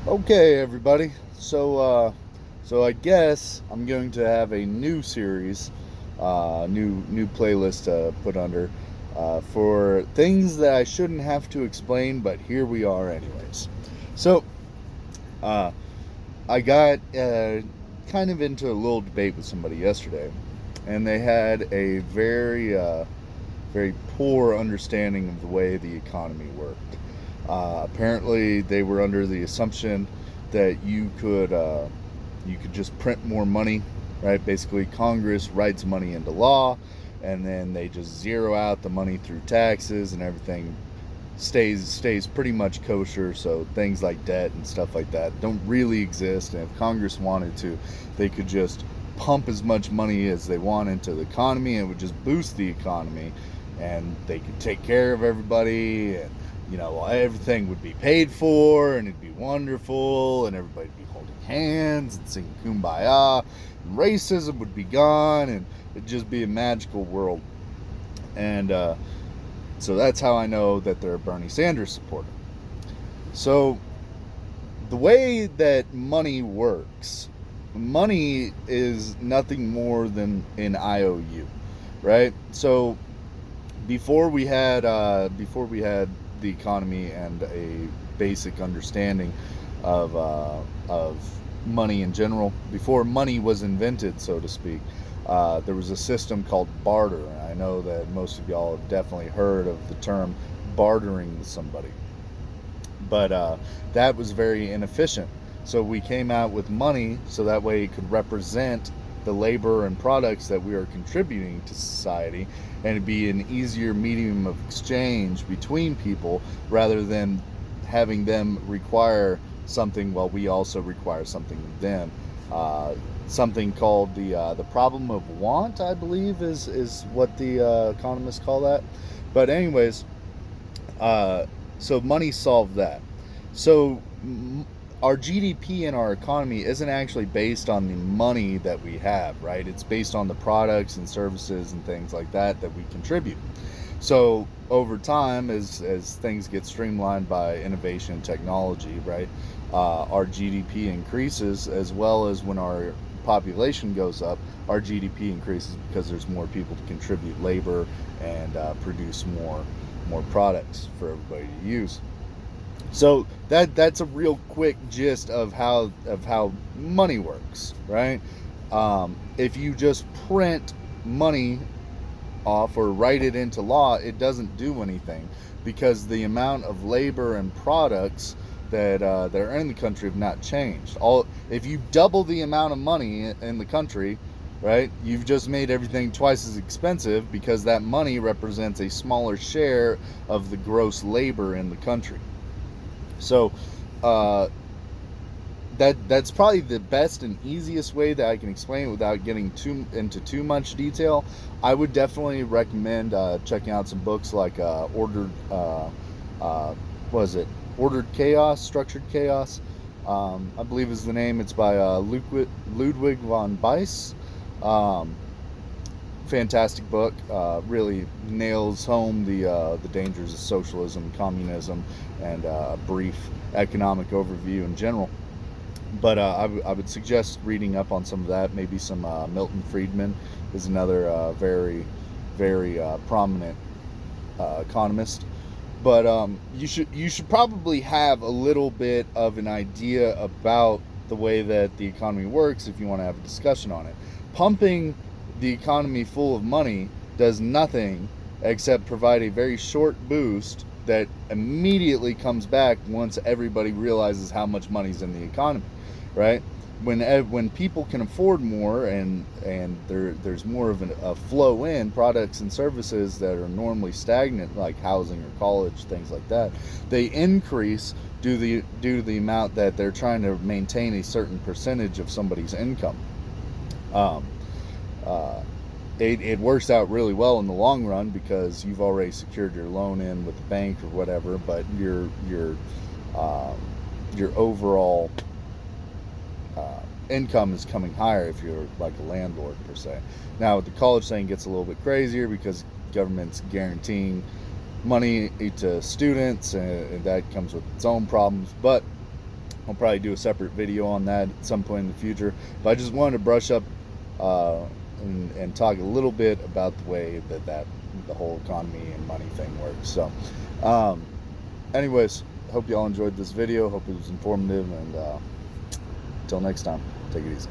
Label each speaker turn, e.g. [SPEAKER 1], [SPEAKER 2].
[SPEAKER 1] Okay, everybody. So I guess I'm going to have a new series, new playlist to put under for things that I shouldn't have to explain, but here we are anyways. So, uh, I got kind of into a little debate with somebody yesterday, and they had a very poor understanding of the way the economy worked. Apparently, they were under the assumption that you could just print more money, right? Basically, Congress writes money into law, and then they just zero out the money through taxes, and everything stays pretty much kosher. So things like debt and stuff like that don't really exist. And if Congress wanted to, they could just pump as much money as they want into the economy, and it would just boost the economy, and they could take care of everybody, and everything would be paid for, and it'd be wonderful, and everybody'd be holding hands and singing kumbaya, and racism would be gone, and it'd just be a magical world. And so that's how I know that they're a Bernie Sanders supporter. So the way that money is nothing more than an IOU, right? So before we had the economy and a basic understanding of money in general, before money was invented, so to speak, there was a system called barter. And I know that most of y'all have definitely heard of the term bartering with somebody, but that was very inefficient. So we came out with money so that way it could represent the labor and products that we are contributing to society, and it'd be an easier medium of exchange between people rather than having them require something while we also require something of them. Something called the problem of want, I believe, is what the economists call that. But anyways, uh, so money solved that. So our GDP and our economy isn't actually based on the money that we have, right? It's based on the products and services and things like that we contribute. So over time, as things get streamlined by innovation and technology, right, our GDP increases, as well as when our population goes up, our GDP increases because there's more people to contribute labor and produce more products for everybody to use. So that's a real quick gist of how money works, right? If you just print money off or write it into law, it doesn't do anything because the amount of labor and products that are in the country have not changed. All If you double the amount of money in the country, right, you've just made everything twice as expensive because that money represents a smaller share of the gross labor in the country. So uh, that's probably the best and easiest way that I can explain it without getting too much detail. I would definitely recommend checking out some books like what is it? Ordered Chaos, Structured Chaos. I believe is the name. It's by Ludwig von Weiss. Um, Fantastic book. Really nails home the dangers of socialism, communism, and a brief economic overview in general. But I would suggest reading up on some of that. Maybe some Milton Friedman is another very prominent economist. But you should probably have a little bit of an idea about the way that the economy works if you want to have a discussion on it. Pumping the economy full of money does nothing except provide a very short boost that immediately comes back once everybody realizes how much money's in the economy, right? When people can afford more, and there's more of a flow in products and services that are normally stagnant, like housing or college, things like that, they increase due to the amount that they're trying to maintain a certain percentage of somebody's income. um, uh, it works out really well in the long run because you've already secured your loan in with the bank or whatever, but um, your overall income is coming higher if you're like a landlord per se. Now, with the college thing, gets a little bit crazier because government's guaranteeing money to students, and that comes with its own problems. But I'll probably do a separate video on that at some point in the future. But I just wanted to brush up and talk a little bit about the way that the whole economy and money thing works. So, anyways, hope you all enjoyed this video. Hope it was informative, and until next time, take it easy.